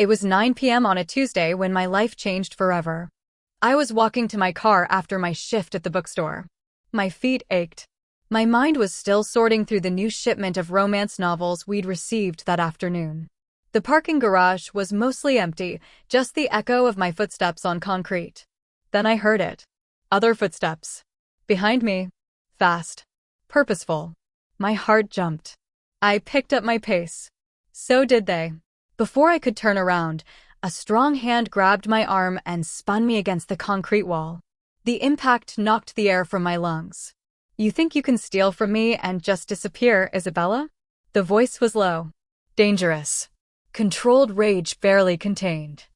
It was 9 p.m. on a Tuesday when my life changed forever. I was walking to my car after my shift at the bookstore. My feet ached. My mind was still sorting through the new shipment of romance novels we'd received that afternoon. The parking garage was mostly empty, just the echo of my footsteps on concrete. Then I heard it. Other footsteps. Behind me. Fast. Purposeful. My heart jumped. I picked up my pace. So did they. Before I could turn around, a strong hand grabbed my arm and spun me against the concrete wall. The impact knocked the air from my lungs. "You think you can steal from me and just disappear, Isabella?" The voice was low. Dangerous. Controlled rage barely contained.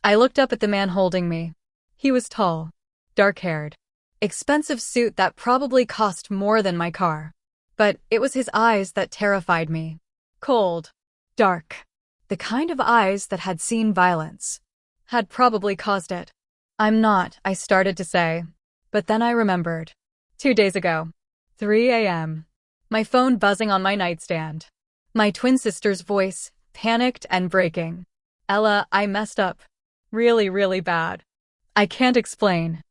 I looked up at the man holding me. He was tall. Dark-haired. Expensive suit that probably cost more than my car. But it was his eyes that terrified me. Cold. Dark. The kind of eyes that had seen violence. Had probably caused it. "I'm not," I started to say. But then I remembered. 2 days ago. 3 a.m. My phone buzzing on my nightstand. My twin sister's voice, panicked and breaking. "Ella, I messed up. Really, really bad. I can't explain.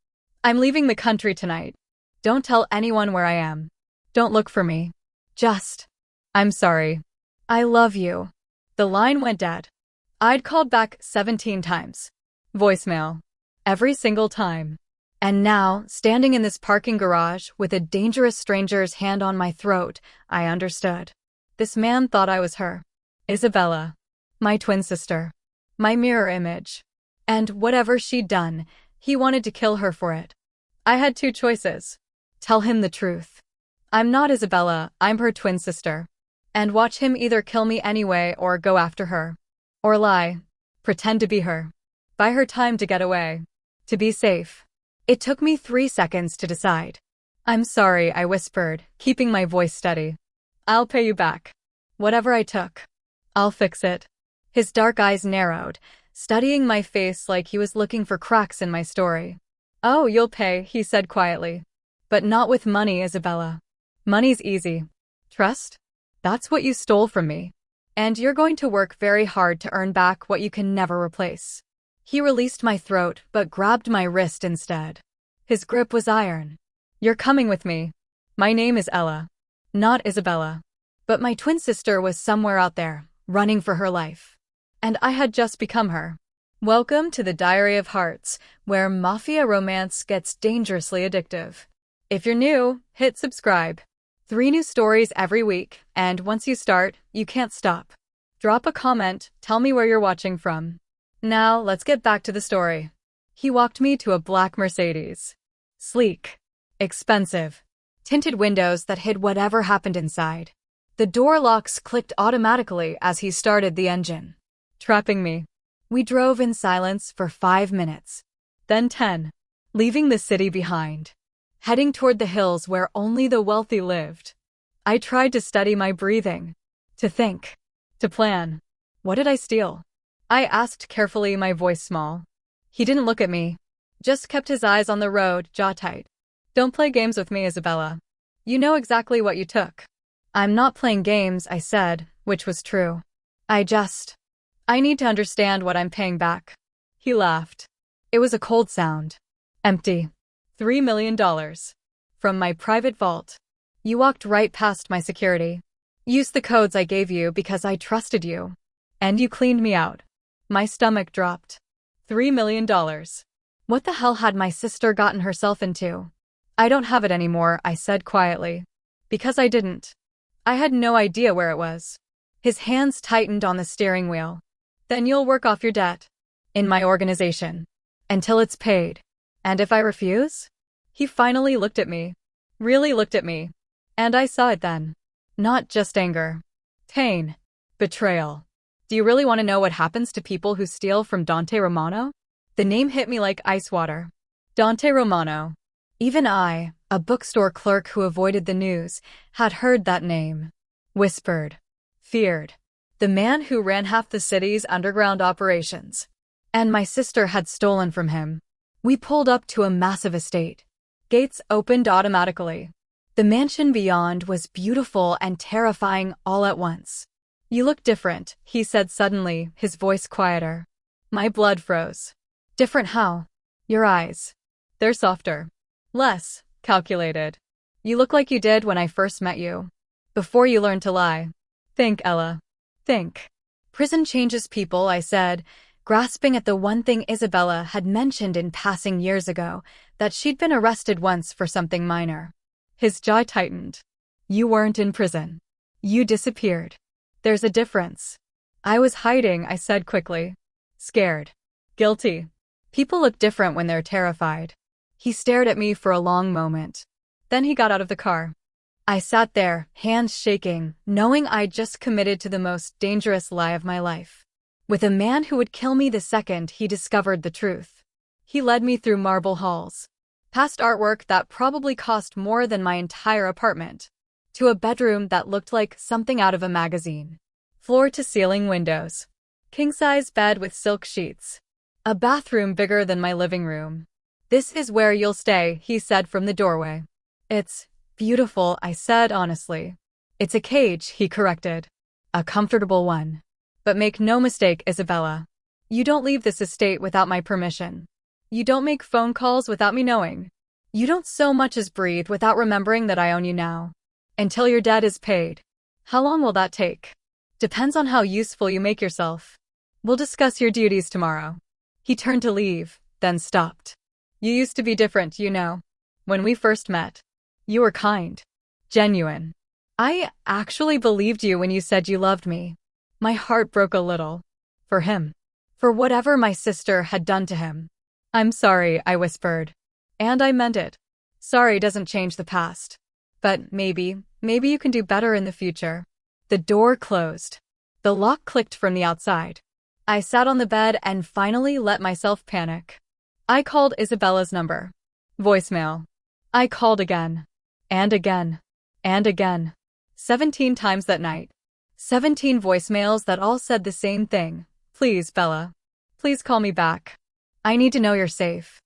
I'm leaving the country tonight. Don't tell anyone where I am. Don't look for me. Just, I'm sorry. I love you." The line went dead. I'd called back 17 times. Voicemail. Every single time. And now, standing in this parking garage with a dangerous stranger's hand on my throat, I understood. This man thought I was her. Isabella. My twin sister. My mirror image. And whatever she'd done, he wanted to kill her for it. I had 2 choices. Tell him the truth. I'm not Isabella, I'm her twin sister. And watch him either kill me anyway or go after her. Or lie. Pretend to be her. Buy her time to get away. To be safe. It took me 3 seconds to decide. "I'm sorry," I whispered, keeping my voice steady. "I'll pay you back. Whatever I took. I'll fix it." His dark eyes narrowed, studying my face like he was looking for cracks in my story. "Oh, you'll pay," he said quietly. "But not with money, Isabella. Money's easy. Trust? That's what you stole from me. And you're going to work very hard to earn back what you can never replace." He released my throat, but grabbed my wrist instead. His grip was iron. "You're coming with me. My name is Ella. Not Isabella." But my twin sister was somewhere out there, running for her life. And I had just become her. Welcome to the Diary of Hearts, where Mafia romance gets dangerously addictive. If you're new, hit subscribe. 3 new stories every week, and once you start, you can't stop. Drop a comment, tell me where you're watching from. Now, let's get back to the story. He walked me to a black Mercedes. Sleek. Expensive. Tinted windows that hid whatever happened inside. The door locks clicked automatically as he started the engine. Trapping me. We drove in silence for 5 minutes. Then 10. Leaving the city behind. Heading toward the hills where only the wealthy lived. I tried to steady my breathing. To think. To plan. What did I steal? I asked carefully, my voice small. He didn't look at me. Just kept his eyes on the road, jaw tight. "Don't play games with me, Isabella. You know exactly what you took." "I'm not playing games," I said, which was true. I need to understand what I'm paying back." He laughed. It was a cold sound. Empty. $3 million. From my private vault. You walked right past my security. Used the codes I gave you because I trusted you. And you cleaned me out. My stomach dropped. $3 million. What the hell had my sister gotten herself into? "I don't have it anymore," I said quietly. Because I didn't. I had no idea where it was. His hands tightened on the steering wheel. "Then you'll work off your debt. In my organization. Until it's paid. And if I refuse?" He finally looked at me. Really looked at me. And I saw it then. Not just anger. Pain. Betrayal. "Do you really want to know what happens to people who steal from Dante Romano?" The name hit me like ice water. Dante Romano. Even I, a bookstore clerk who avoided the news, had heard that name. Whispered. Feared. The man who ran half the city's underground operations. And my sister had stolen from him. We pulled up to a massive estate. Gates opened automatically. The mansion beyond was beautiful and terrifying all at once. You look different, he said suddenly, his voice quieter. My blood froze. Different how? Your eyes. They're softer. Less calculated. You look like you did when I first met you. Before you learned to lie. Think, Ella. Think. Prison changes people, I said, grasping at the one thing Isabella had mentioned in passing years ago, that she'd been arrested once for something minor. His jaw tightened. You weren't in prison. You disappeared. There's a difference. I was hiding, I said quickly. Scared. Guilty. People look different when they're terrified. He stared at me for a long moment. Then he got out of the car. I sat there, hands shaking, knowing I'd just committed to the most dangerous lie of my life. With a man who would kill me the second he discovered the truth. He led me through marble halls, past artwork that probably cost more than my entire apartment, to a bedroom that looked like something out of a magazine. Floor-to-ceiling windows. King-size bed with silk sheets. A bathroom bigger than my living room. This is where you'll stay, he said from the doorway. It's beautiful, I said honestly. It's a cage, he corrected. A comfortable one. But make no mistake, Isabella. You don't leave this estate without my permission. You don't make phone calls without me knowing. You don't so much as breathe without remembering that I own you now. Until your debt is paid. How long will that take? Depends on how useful you make yourself. We'll discuss your duties tomorrow. He turned to leave, then stopped. You used to be different, you know. When we first met. You were kind. Genuine. I actually believed you when you said you loved me. My heart broke a little. For him. For whatever my sister had done to him. I'm sorry, I whispered. And I meant it. Sorry doesn't change the past. But maybe you can do better in the future. The door closed. The lock clicked from the outside. I sat on the bed and finally let myself panic. I called Isabella's number. Voicemail. I called again. And again. And again. 17 times that night. 17 voicemails that all said the same thing. Please, Bella. Please call me back. I need to know you're safe.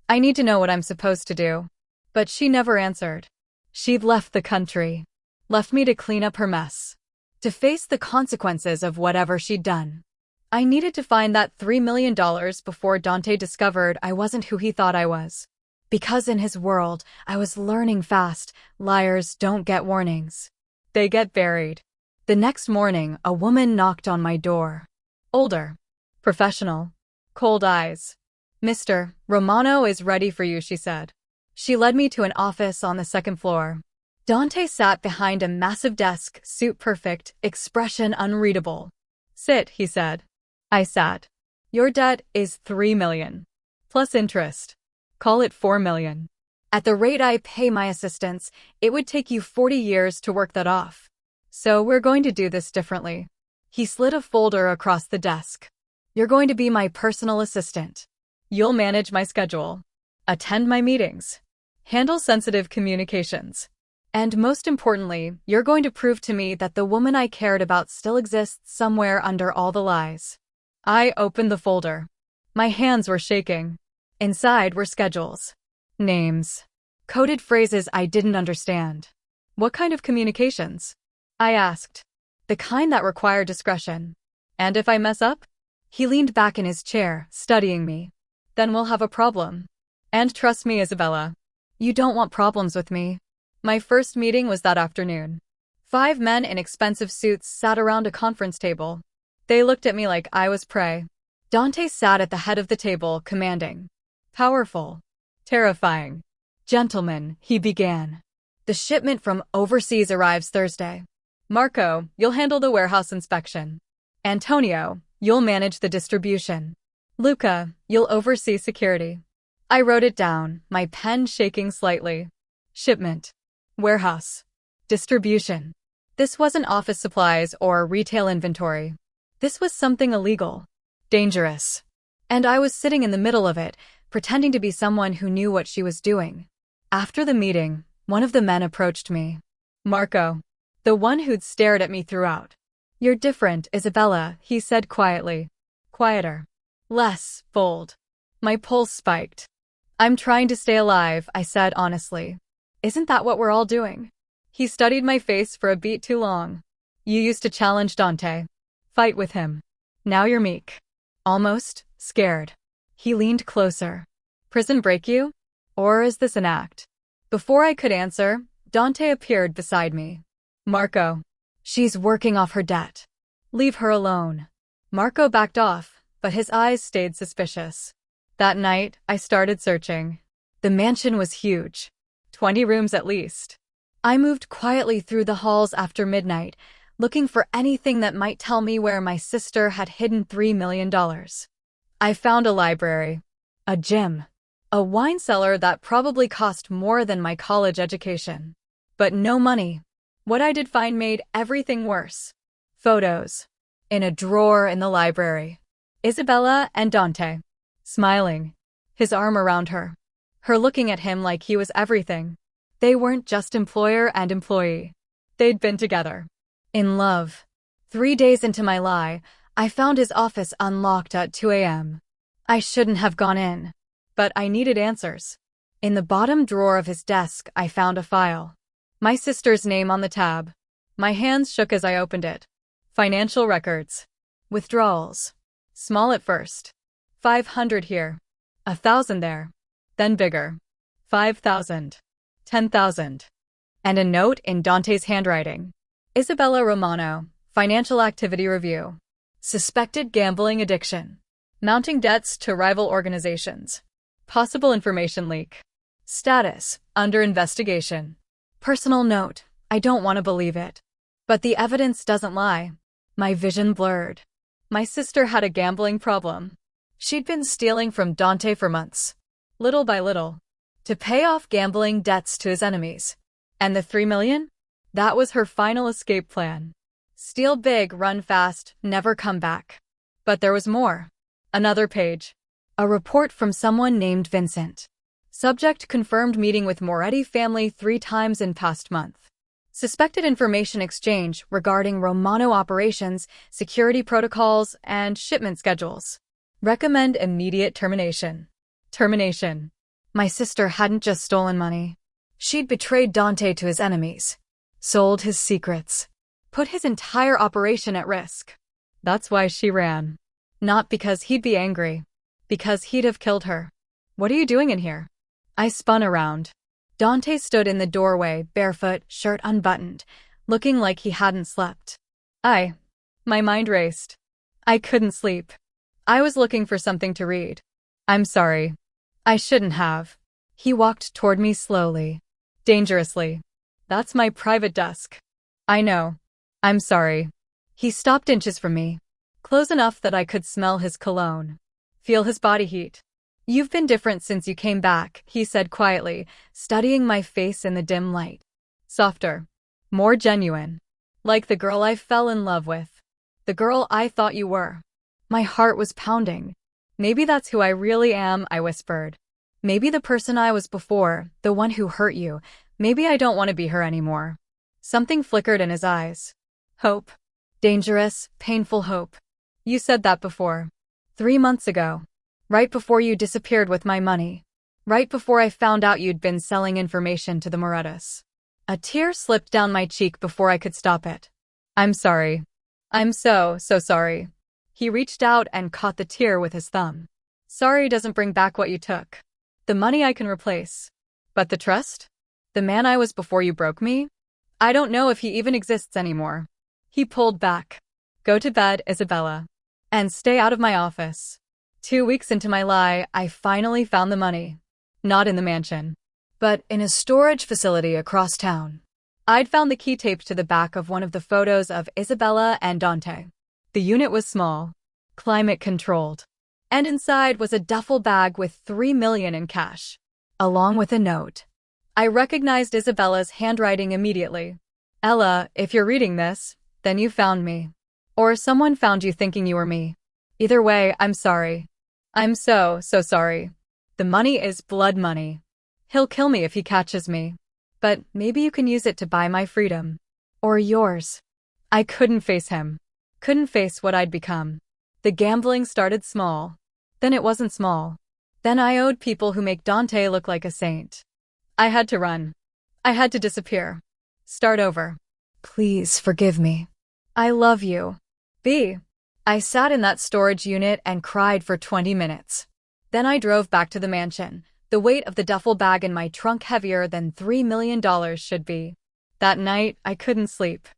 I need to know what I'm supposed to do. But she never answered. She'd left the country. Left me to clean up her mess. To face the consequences of whatever she'd done. I needed to find that $3 million before Dante discovered I wasn't who he thought I was. Because in his world, I was learning fast, liars don't get warnings. They get buried. The next morning, a woman knocked on my door. Older. Professional. Cold eyes. Mr. Romano is ready for you, she said. She led me to an office on the second floor. Dante sat behind a massive desk, suit perfect, expression unreadable. Sit, he said. I sat. Your debt is $3 million. Plus interest. Call it $4 million. At the rate I pay my assistants, it would take you 40 years to work that off. So we're going to do this differently. He slid a folder across the desk. You're going to be my personal assistant. You'll manage my schedule. Attend my meetings. Handle sensitive communications. And most importantly, you're going to prove to me that the woman I cared about still exists somewhere under all the lies. I opened the folder. My hands were shaking. Inside were schedules. Names. Coded phrases I didn't understand. What kind of communications? I asked. The kind that require discretion. And if I mess up? He leaned back in his chair, studying me. Then we'll have a problem. And trust me, Isabella. You don't want problems with me. My first meeting was that afternoon. 5 men in expensive suits sat around a conference table. They looked at me like I was prey. Dante sat at the head of the table, commanding. Powerful. Terrifying. Gentlemen, he began. The shipment from overseas arrives Thursday. Marco, you'll handle the warehouse inspection. Antonio, you'll manage the distribution. Luca, you'll oversee security. I wrote it down, my pen shaking slightly. Shipment. Warehouse. Distribution. This wasn't office supplies or retail inventory. This was something illegal. Dangerous. And I was sitting in the middle of it, pretending to be someone who knew what she was doing. After the meeting, one of the men approached me. Marco. The one who'd stared at me throughout. You're different, Isabella, he said quietly. Quieter. Less bold. My pulse spiked. I'm trying to stay alive, I said honestly. Isn't that what we're all doing? He studied my face for a beat too long. You used to challenge Dante. Fight with him. Now you're meek. Almost scared. He leaned closer. Prison break you? Or is this an act? Before I could answer, Dante appeared beside me. Marco. She's working off her debt. Leave her alone. Marco backed off, but his eyes stayed suspicious. That night, I started searching. The mansion was huge. 20 rooms at least. I moved quietly through the halls after midnight, looking for anything that might tell me where my sister had hidden $3 million. I found a library, a gym, a wine cellar that probably cost more than my college education. But no money. What I did find made everything worse. Photos. In a drawer in the library. Isabella and Dante. Smiling. His arm around her. Her looking at him like he was everything. They weren't just employer and employee. They'd been together. In love. 3 days into my lie, I found his office unlocked at 2 a.m. I shouldn't have gone in. But I needed answers. In the bottom drawer of his desk, I found a file. My sister's name on the tab. My hands shook as I opened it. Financial records. Withdrawals. Small at first. 500 here. 1,000 there. Then bigger. 5,000. 10,000. And a note in Dante's handwriting. Isabella Romano, Financial Activity Review. Suspected gambling addiction. Mounting debts to rival organizations. Possible information leak. Status, under investigation. Personal note, I don't want to believe it. But the evidence doesn't lie. My vision blurred. My sister had a gambling problem. She'd been stealing from Dante for months. Little by little. To pay off gambling debts to his enemies. And the $3 million? That was her final escape plan. Steal big, run fast, never come back. But there was more. Another page. A report from someone named Vincent. Subject confirmed meeting with Moretti family 3 times in past month. Suspected information exchange regarding Romano operations, security protocols, and shipment schedules. Recommend immediate termination. Termination. My sister hadn't just stolen money. She'd betrayed Dante to his enemies. Sold his secrets. Put his entire operation at risk. That's why she ran. Not because he'd be angry. Because he'd have killed her. What are you doing in here? I spun around. Dante stood in the doorway, barefoot, shirt unbuttoned, looking like he hadn't slept. My mind raced. I couldn't sleep. I was looking for something to read. I'm sorry. I shouldn't have. He walked toward me slowly. Dangerously. That's my private desk. I know. I'm sorry. He stopped inches from me. Close enough that I could smell his cologne. Feel his body heat. You've been different since you came back, he said quietly, studying my face in the dim light. Softer. More genuine. Like the girl I fell in love with. The girl I thought you were. My heart was pounding. Maybe that's who I really am, I whispered. Maybe the person I was before, the one who hurt you, maybe I don't want to be her anymore. Something flickered in his eyes. Hope. Dangerous, painful hope. You said that before. 3 months ago. Right before you disappeared with my money. Right before I found out you'd been selling information to the Morettas. A tear slipped down my cheek before I could stop it. I'm sorry. I'm so sorry. He reached out and caught the tear with his thumb. Sorry doesn't bring back what you took. The money I can replace. But the trust? The man I was before you broke me? I don't know if he even exists anymore. He pulled back. Go to bed, Isabella. And stay out of my office. 2 weeks into my lie, I finally found the money. Not in the mansion, but in a storage facility across town. I'd found the key taped to the back of one of the photos of Isabella and Dante. The unit was small, climate-controlled, and inside was a duffel bag with $3 million in cash, along with a note. I recognized Isabella's handwriting immediately. Ella, if you're reading this, then you found me. Or someone found you thinking you were me. Either way, I'm sorry. I'm so sorry. The money is blood money. He'll kill me if he catches me. But maybe you can use it to buy my freedom. Or yours. I couldn't face him. Couldn't face what I'd become. The gambling started small. Then it wasn't small. Then I owed people who make Dante look like a saint. I had to run. I had to disappear. Start over. Please forgive me. I love you. B. I sat in that storage unit and cried for 20 minutes. Then I drove back to the mansion, the weight of the duffel bag in my trunk heavier than $3 million should be. That night, I couldn't sleep.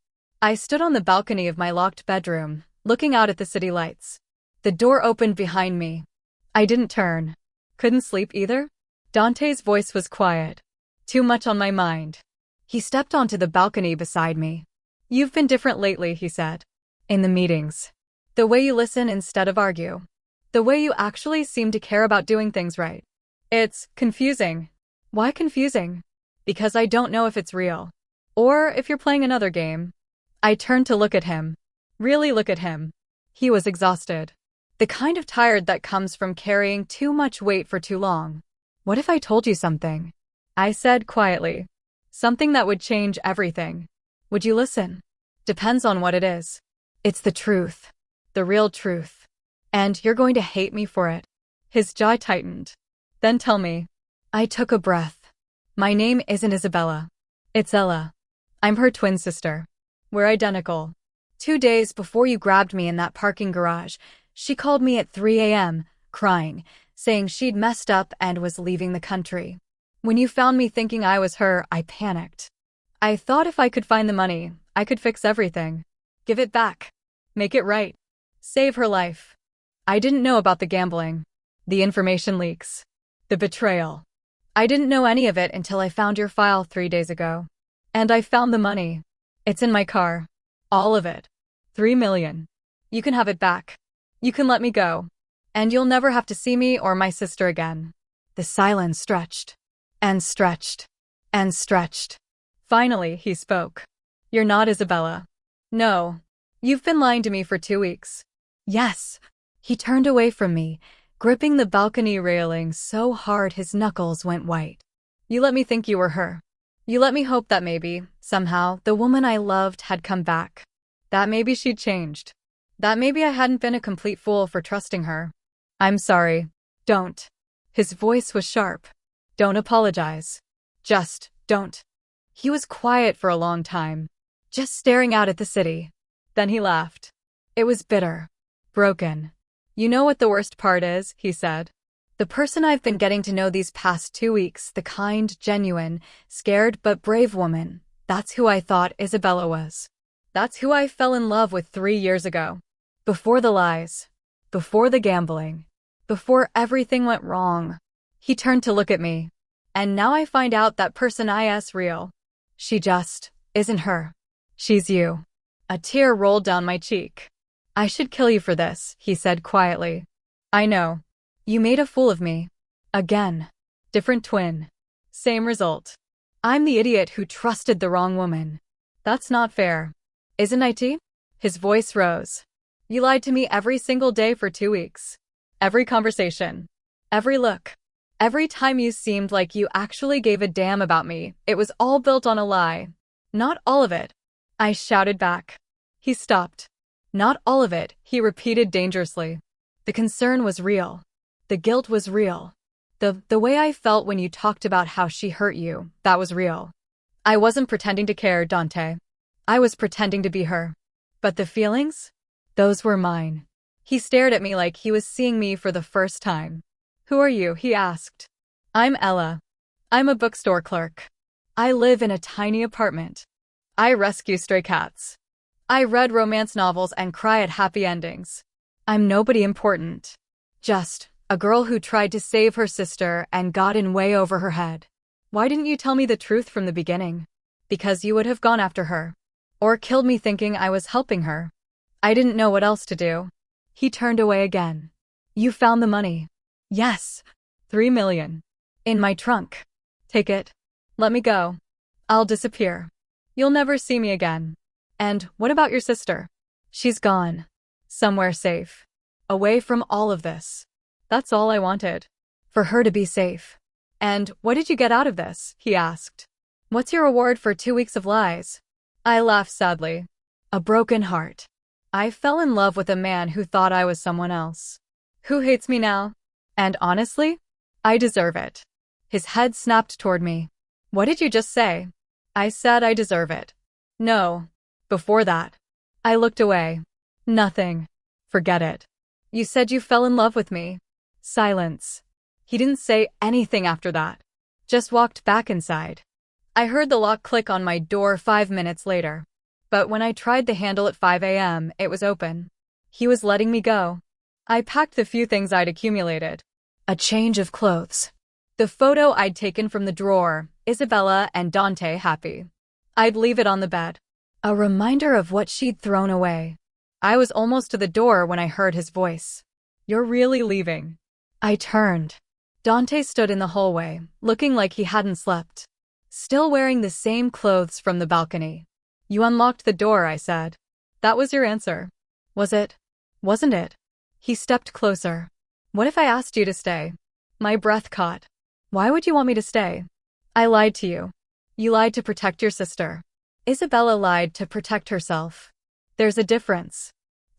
I stood on the balcony of my locked bedroom, looking out at the city lights. The door opened behind me. I didn't turn. Couldn't sleep either? Dante's voice was quiet. Too much on my mind. He stepped onto the balcony beside me. You've been different lately, he said. In the meetings. The way you listen instead of argue. The way you actually seem to care about doing things right. It's confusing. Why confusing? Because I don't know if it's real. Or if you're playing another game. I turned to look at him. Really look at him. He was exhausted. The kind of tired that comes from carrying too much weight for too long. What if I told you something? I said quietly. Something that would change everything. Would you listen? Depends on what it is. It's the truth. The real truth. And you're going to hate me for it. His jaw tightened. Then tell me. I took a breath. My name isn't Isabella. It's Ella. I'm her twin sister. We're identical. 2 days before you grabbed me in that parking garage, she called me at 3 a.m., crying, saying she'd messed up and was leaving the country. When you found me thinking I was her, I panicked. I thought if I could find the money, I could fix everything. Give it back. Make it right. Save her life. I didn't know about the gambling, the information leaks, the betrayal. I didn't know any of it until I found your file 3 days ago. And I found the money. It's in my car. All of it. $3 million. You can have it back. You can let me go. And you'll never have to see me or my sister again. The silence stretched. And stretched. And stretched. Finally, he spoke. You're not Isabella. No. You've been lying to me for 2 weeks. Yes. He turned away from me, gripping the balcony railing so hard his knuckles went white. You let me think you were her. You let me hope that maybe, somehow, the woman I loved had come back. That maybe she'd changed. That maybe I hadn't been a complete fool for trusting her. I'm sorry. Don't. His voice was sharp. Don't apologize. Just don't. He was quiet for a long time, just staring out at the city. Then he laughed. It was bitter. Broken. You know what the worst part is, he said. The person I've been getting to know these past 2 weeks, the kind, genuine, scared but brave woman, that's who I thought Isabella was. That's who I fell in love with 3 years ago. Before the lies. Before the gambling. Before everything went wrong. He turned to look at me. And now I find out that person is real. She just isn't her. She's you. A tear rolled down my cheek. I should kill you for this, he said quietly. I know. You made a fool of me. Again. Different twin. Same result. I'm the idiot who trusted the wrong woman. That's not fair. Isn't it? His voice rose. You lied to me every single day for 2 weeks. Every conversation. Every look. Every time you seemed like you actually gave a damn about me, it was all built on a lie. Not all of it. I shouted back. He stopped. Not all of it, he repeated dangerously. The concern was real. The guilt was real. The way I felt when you talked about how she hurt you, that was real. I wasn't pretending to care, Dante. I was pretending to be her. But the feelings? Those were mine. He stared at me like he was seeing me for the first time. Who are you? He asked. I'm Ella. I'm a bookstore clerk. I live in a tiny apartment. I rescue stray cats. I read romance novels and cry at happy endings. I'm nobody important. Just a girl who tried to save her sister and got in way over her head. Why didn't you tell me the truth from the beginning? Because you would have gone after her. Or killed me thinking I was helping her. I didn't know what else to do. He turned away again. You found the money. Yes. $3 million. In my trunk. Take it. Let me go. I'll disappear. You'll never see me again. And what about your sister? She's gone. Somewhere safe. Away from all of this. That's all I wanted. For her to be safe. And what did you get out of this? He asked. What's your reward for 2 weeks of lies? I laughed sadly. A broken heart. I fell in love with a man who thought I was someone else. Who hates me now? And honestly, I deserve it. His head snapped toward me. What did you just say? I said I deserve it. No. Before that. I looked away. Nothing. Forget it. You said you fell in love with me. Silence. He didn't say anything after that. Just walked back inside. I heard the lock click on my door 5 minutes later. But when I tried the handle at 5 a.m., it was open. He was letting me go. I packed the few things I'd accumulated. A change of clothes. The photo I'd taken from the drawer, Isabella and Dante happy. I'd leave it on the bed. A reminder of what she'd thrown away. I was almost to the door when I heard his voice. You're really leaving? I turned. Dante stood in the hallway, looking like he hadn't slept. Still wearing the same clothes from the balcony. You unlocked the door, I said. That was your answer. Was it? Wasn't it? He stepped closer. What if I asked you to stay? My breath caught. Why would you want me to stay? I lied to you. You lied to protect your sister. Isabella lied to protect herself. There's a difference.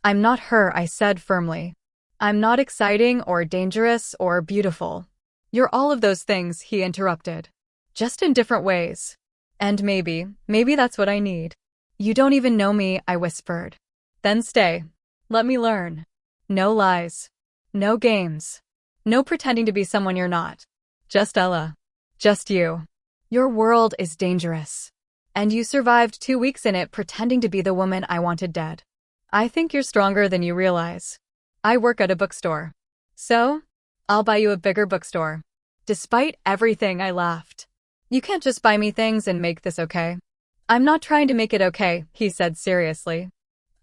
I'm not her, I said firmly. I'm not exciting or dangerous or beautiful. You're all of those things, he interrupted. Just in different ways. And maybe that's what I need. You don't even know me, I whispered. Then stay. Let me learn. No lies. No games. No pretending to be someone you're not. Just Ella. Just you. Your world is dangerous. And you survived 2 weeks in it pretending to be the woman I wanted dead. I think you're stronger than you realize. I work at a bookstore. So, I'll buy you a bigger bookstore. Despite everything, I laughed. You can't just buy me things and make this okay. I'm not trying to make it okay, he said seriously.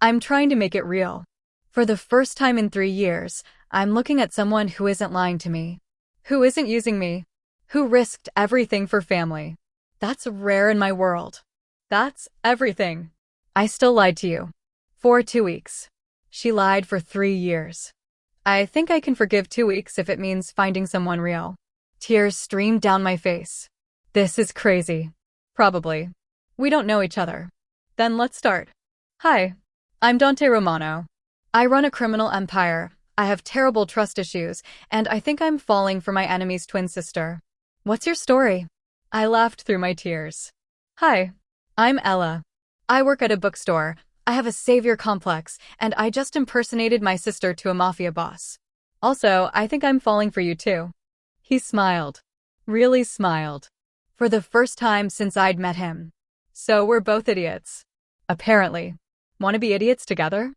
I'm trying to make it real. For the first time in 3 years, I'm looking at someone who isn't lying to me. Who isn't using me. Who risked everything for family. That's rare in my world. That's everything. I still lied to you. For 2 weeks. She lied for 3 years. I think I can forgive 2 weeks if it means finding someone real. Tears streamed down my face. This is crazy. Probably. We don't know each other. Then let's start. Hi. I'm Dante Romano. I run a criminal empire. I have terrible trust issues, and I think I'm falling for my enemy's twin sister. What's your story? I laughed through my tears. Hi. I'm Ella. I work at a bookstore. I have a savior complex, and I just impersonated my sister to a mafia boss. Also, I think I'm falling for you too. He smiled. Really smiled. For the first time since I'd met him. So we're both idiots. Apparently. Want to be idiots together?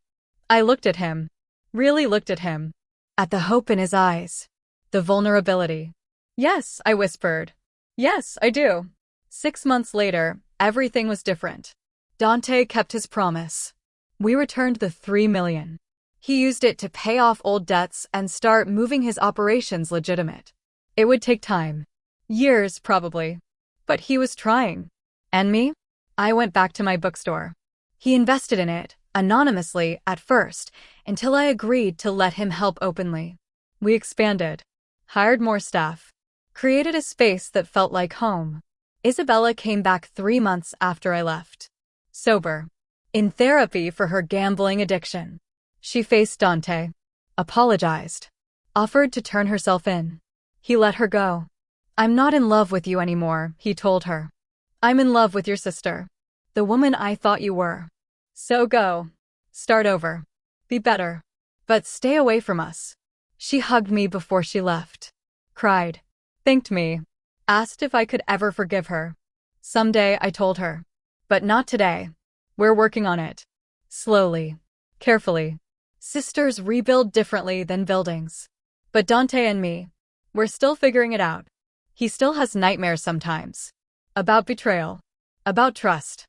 I looked at him. Really looked at him. At the hope in his eyes. The vulnerability. Yes, I whispered. Yes, I do. 6 months later, everything was different. Dante kept his promise. We returned the $3 million. He used it to pay off old debts and start moving his operations legitimate. It would take time. Years, probably. But he was trying. And me? I went back to my bookstore. He invested in it, anonymously at first, until I agreed to let him help openly. We expanded. Hired more staff. Created a space that felt like home. Isabella came back 3 months after I left. Sober. In therapy for her gambling addiction. She faced Dante. Apologized. Offered to turn herself in. He let her go. I'm not in love with you anymore, he told her. I'm in love with your sister. The woman I thought you were. So go. Start over. Be better. But stay away from us. She hugged me before she left. Cried. Thanked me. Asked if I could ever forgive her. Someday, I told her. But not today. We're working on it. Slowly. Carefully. Sisters rebuild differently than buildings. But Dante and me, we're still figuring it out. He still has nightmares sometimes. About betrayal. About trust.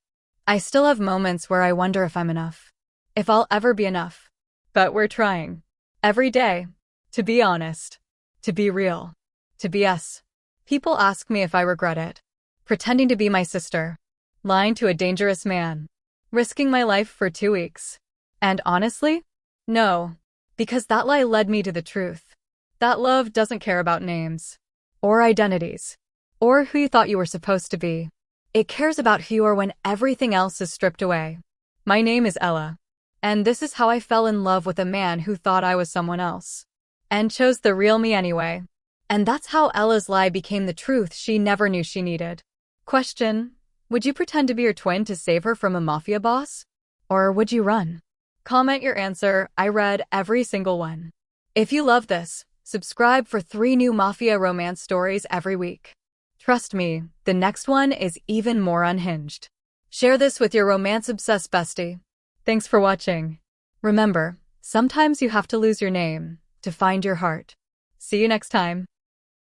I still have moments where I wonder if I'm enough. If I'll ever be enough. But we're trying. Every day. To be honest. To be real. To be us. People ask me if I regret it. Pretending to be my sister. Lying to a dangerous man. Risking my life for 2 weeks. And honestly? No. Because that lie led me to the truth. That love doesn't care about names. Or identities. Or who you thought you were supposed to be. It cares about who you are when everything else is stripped away. My name is Ella. And this is how I fell in love with a man who thought I was someone else. And chose the real me anyway. And that's how Ella's lie became the truth she never knew she needed. Question: would you pretend to be your twin to save her from a mafia boss? Or would you run? Comment your answer. I read every single one. If you love this, subscribe for 3 new Mafia romance stories every week. Trust me, the next one is even more unhinged. Share this with your romance-obsessed bestie. Thanks for watching. Remember, sometimes you have to lose your name to find your heart. See you next time.